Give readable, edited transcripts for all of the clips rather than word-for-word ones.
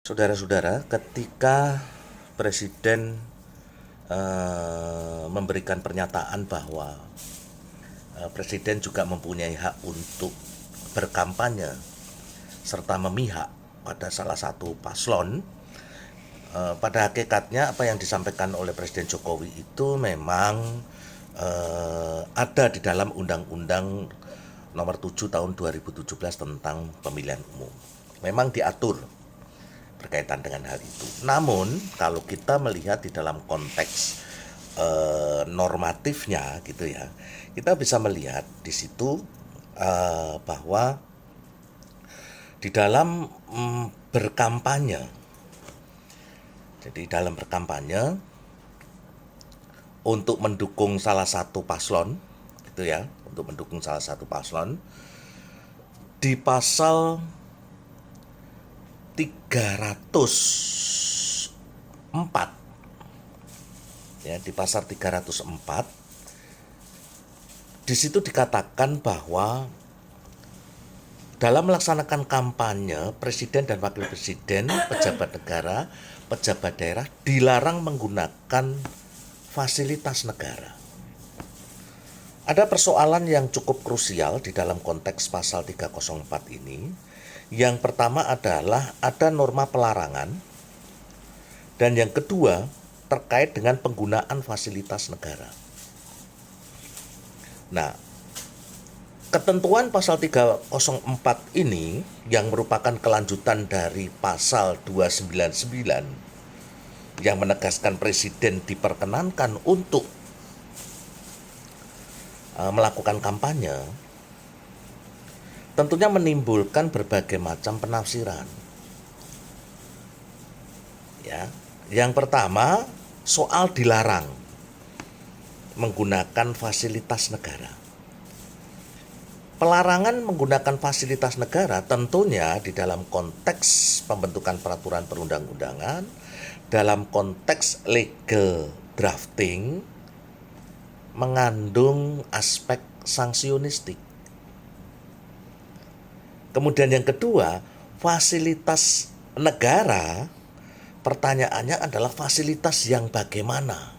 Saudara-saudara, ketika Presiden memberikan pernyataan bahwa Presiden juga mempunyai hak untuk berkampanye serta memihak pada salah satu paslon, pada hakikatnya apa yang disampaikan oleh Presiden Jokowi itu memang ada di dalam Undang-Undang Nomor 7 Tahun 2017 tentang Pemilihan Umum. Memang diatur berkaitan dengan hal itu. Namun kalau kita melihat di dalam konteks normatifnya gitu ya, kita bisa melihat di situ bahwa di dalam berkampanye, jadi dalam berkampanye untuk mendukung salah satu paslon, gitu ya, untuk mendukung salah satu paslon, di pasal 304, ya, di pasal 304 di situ dikatakan bahwa dalam melaksanakan kampanye, presiden dan wakil presiden, pejabat negara, pejabat daerah dilarang menggunakan fasilitas negara. Ada persoalan yang cukup krusial di dalam konteks pasal 304 ini. Yang pertama adalah ada norma pelarangan, dan yang kedua terkait dengan penggunaan fasilitas negara. Nah, ketentuan pasal 304 ini yang merupakan kelanjutan dari pasal 299 yang menegaskan presiden diperkenankan untuk melakukan kampanye, tentunya menimbulkan berbagai macam penafsiran. Ya, yang pertama soal dilarang menggunakan fasilitas negara. Pelarangan menggunakan fasilitas negara tentunya di dalam konteks pembentukan peraturan perundang-undangan, dalam konteks legal drafting, mengandung aspek sanksiunistik. Kemudian yang kedua, fasilitas negara, pertanyaannya adalah fasilitas yang bagaimana?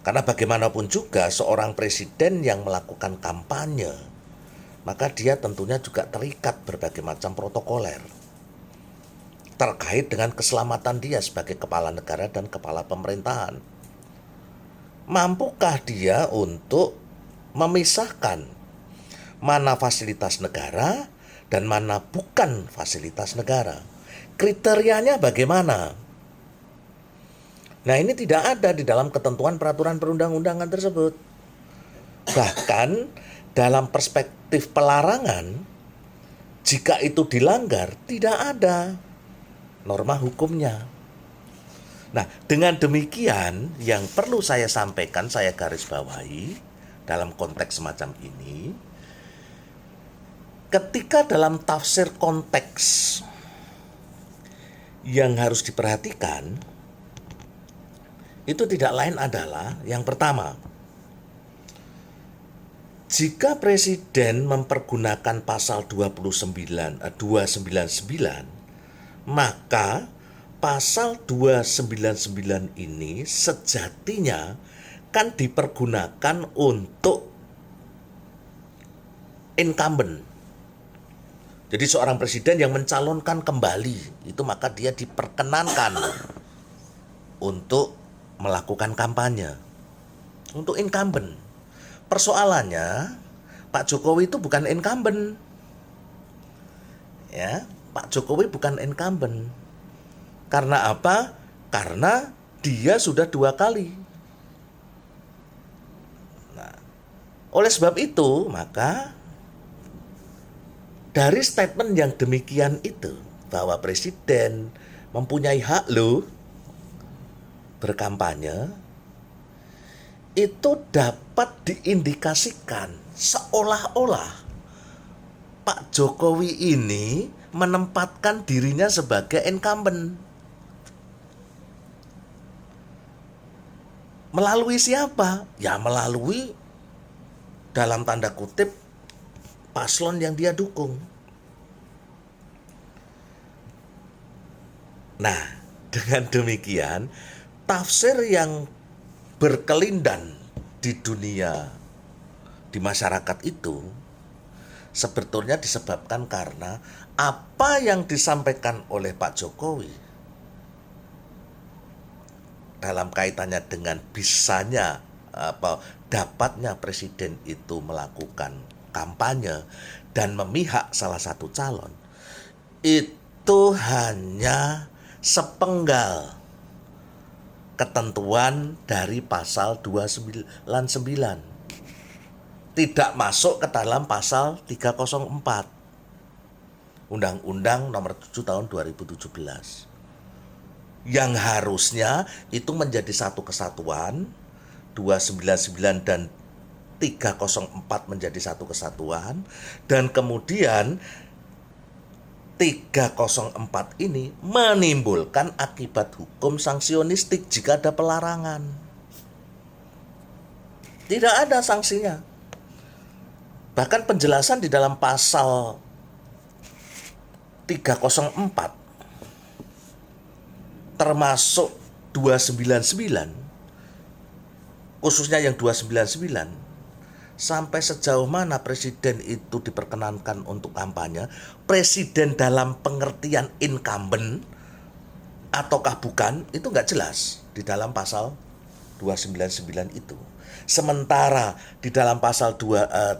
Karena bagaimanapun juga seorang presiden yang melakukan kampanye, maka dia tentunya juga terikat berbagai macam protokoler terkait dengan keselamatan dia sebagai kepala negara dan kepala pemerintahan. Mampukah dia untuk memisahkan mana fasilitas negara dan mana bukan fasilitas negara? Kriterianya bagaimana? Nah, ini tidak ada di dalam ketentuan peraturan perundang-undangan tersebut. Bahkan dalam perspektif pelarangan, jika itu dilanggar, tidak ada norma hukumnya. Nah, dengan demikian yang perlu saya sampaikan, saya garis bawahi dalam konteks semacam ini, ketika dalam tafsir konteks yang harus diperhatikan, itu tidak lain adalah yang pertama, jika presiden mempergunakan pasal 299, maka pasal 299 ini sejatinya kan dipergunakan untuk incumbent. Jadi seorang presiden yang mencalonkan kembali, itu maka dia diperkenankan untuk melakukan kampanye untuk incumbent. Persoalannya, Pak Jokowi itu bukan incumbent. Ya, Pak Jokowi bukan incumbent. Karena apa? Karena dia sudah 2 kali. Nah, oleh sebab itu, maka dari statement yang demikian itu, bahwa presiden mempunyai hak loh berkampanye, itu dapat diindikasikan seolah-olah Pak Jokowi ini menempatkan dirinya sebagai incumbent. Melalui siapa? Ya melalui dalam tanda kutip paslon yang dia dukung. Nah, dengan demikian, tafsir yang berkelindan di dunia, di masyarakat itu sebetulnya disebabkan karena apa yang disampaikan oleh Pak Jokowi dalam kaitannya dengan bisanya dapatnya presiden itu melakukan kampanye dan memihak salah satu calon, itu hanya sepenggal ketentuan dari pasal 299, tidak masuk ke dalam pasal 304 Undang-Undang Nomor 7 Tahun 2017, yang harusnya itu menjadi satu kesatuan. 299 dan 304 menjadi satu kesatuan, dan kemudian 304 ini menimbulkan akibat hukum sanksiunistik jika ada pelarangan. Tidak ada sanksinya. Bahkan penjelasan di dalam pasal 304 termasuk 299, khususnya yang 299, sampai sejauh mana presiden itu diperkenankan untuk kampanye, presiden dalam pengertian incumbent ataukah bukan, itu nggak jelas di dalam pasal 299 itu. Sementara di dalam pasal 304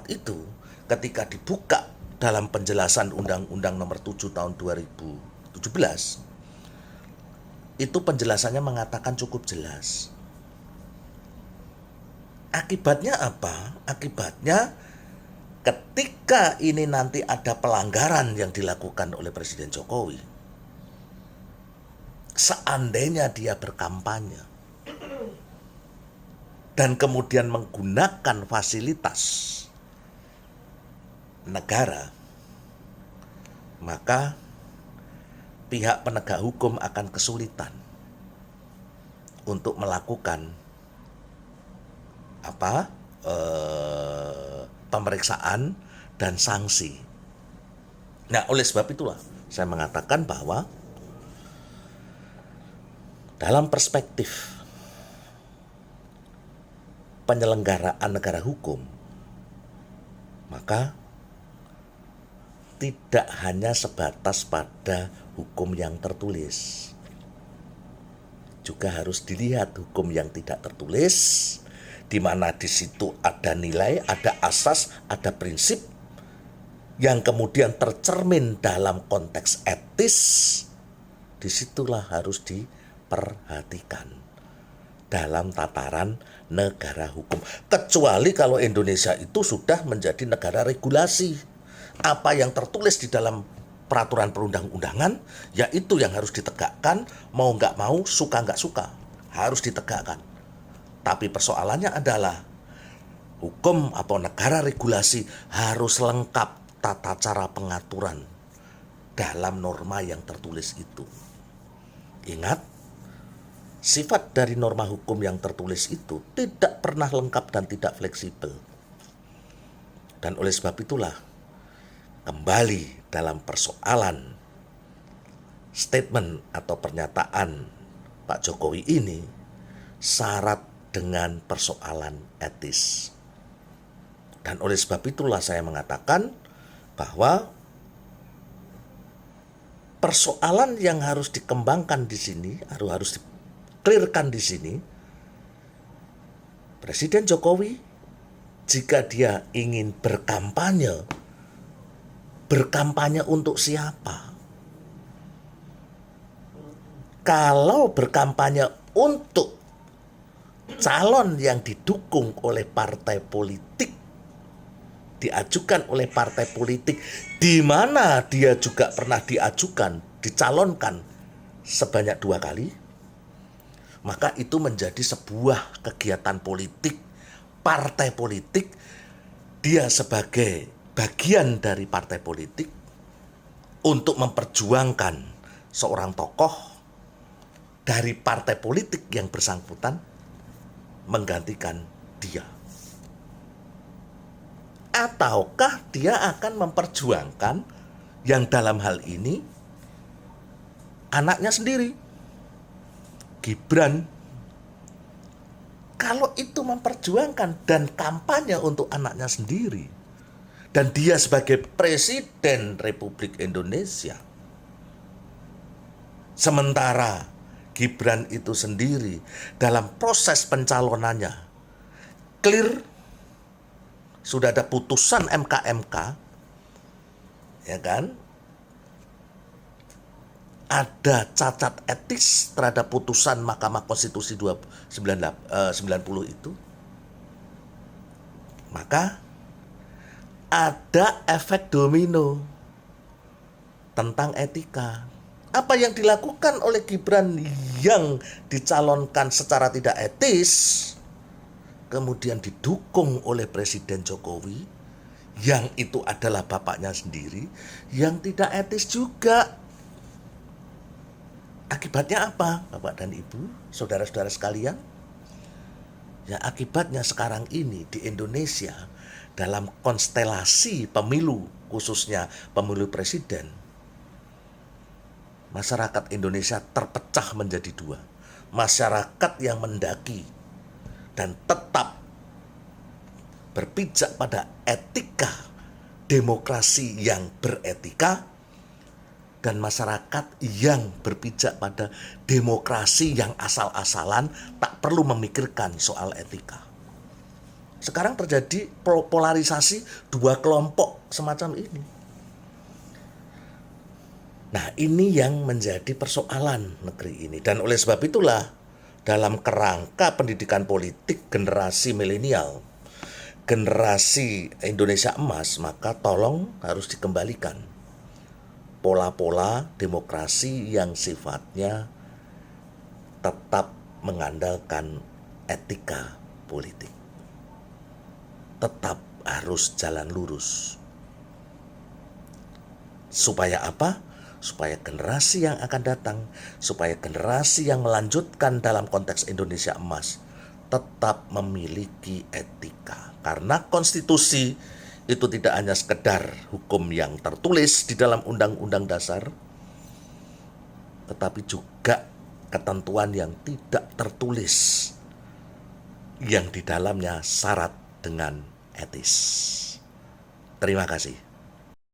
itu, ketika dibuka dalam penjelasan Undang-Undang Nomor 7 Tahun 2017, itu penjelasannya mengatakan cukup jelas. Akibatnya apa? Akibatnya ketika ini nanti ada pelanggaran yang dilakukan oleh Presiden Jokowi, seandainya dia berkampanye dan kemudian menggunakan fasilitas negara, maka pihak penegak hukum akan kesulitan untuk melakukan pemeriksaan dan sanksi. Nah, oleh sebab itulah saya mengatakan bahwa dalam perspektif penyelenggaraan negara hukum, maka tidak hanya sebatas pada hukum yang tertulis, juga harus dilihat hukum yang tidak tertulis, di mana di situ ada nilai, ada asas, ada prinsip yang kemudian tercermin dalam konteks etis. Disitulah harus diperhatikan dalam tataran negara hukum. Kecuali kalau Indonesia itu sudah menjadi negara regulasi, apa yang tertulis di dalam peraturan perundang-undangan, yaitu yang harus ditegakkan, mau nggak mau, suka nggak suka, harus ditegakkan. Tapi persoalannya adalah hukum atau negara regulasi harus lengkap tata cara pengaturan dalam norma yang tertulis itu. Ingat, sifat dari norma hukum yang tertulis itu tidak pernah lengkap dan tidak fleksibel. Dan oleh sebab itulah, kembali dalam persoalan statement atau pernyataan Pak Jokowi ini syarat dengan persoalan etis. Dan oleh sebab itulah saya mengatakan bahwa persoalan yang harus dikembangkan di sini, harus di-clearkan di sini, Presiden Jokowi jika dia ingin berkampanye untuk siapa? Kalau berkampanye untuk calon yang didukung oleh partai politik, diajukan oleh partai politik, di mana dia juga pernah diajukan, dicalonkan sebanyak 2 kali, maka itu menjadi sebuah kegiatan politik, partai politik, dia sebagai bagian dari partai politik untuk memperjuangkan seorang tokoh dari partai politik yang bersangkutan menggantikan dia. Ataukah dia akan memperjuangkan yang dalam hal ini anaknya sendiri, Gibran. Kalau itu memperjuangkan dan kampanye untuk anaknya sendiri, dan dia sebagai Presiden Republik Indonesia, sementara Gibran itu sendiri dalam proses pencalonannya clear, sudah ada putusan MK, ya kan? Ada cacat etis terhadap putusan Mahkamah Konstitusi 90 itu. Maka ada efek domino tentang etika. Apa yang dilakukan oleh Gibran yang dicalonkan secara tidak etis, kemudian didukung oleh Presiden Jokowi, yang itu adalah bapaknya sendiri, yang tidak etis juga. Akibatnya apa, Bapak dan Ibu, saudara-saudara sekalian? Ya, akibatnya sekarang ini di Indonesia dalam konstelasi pemilu, khususnya pemilu presiden, masyarakat Indonesia terpecah menjadi dua. Masyarakat yang mendaki dan tetap berpijak pada etika demokrasi yang beretika, dan masyarakat yang berpijak pada demokrasi yang asal-asalan, tak perlu memikirkan soal etika. Sekarang terjadi polarisasi dua kelompok semacam ini. Nah, ini yang menjadi persoalan negeri ini. Dan oleh sebab itulah, dalam kerangka pendidikan politik generasi milenial, generasi Indonesia emas, maka tolong harus dikembalikan pola-pola demokrasi yang sifatnya tetap mengandalkan etika politik. Tetap harus jalan lurus. Supaya apa? Supaya generasi yang akan datang, supaya generasi yang melanjutkan dalam konteks Indonesia emas tetap memiliki etika. Karena konstitusi itu tidak hanya sekedar hukum yang tertulis di dalam Undang-Undang Dasar, tetapi juga ketentuan yang tidak tertulis, yang di dalamnya syarat dengan etis. Terima kasih.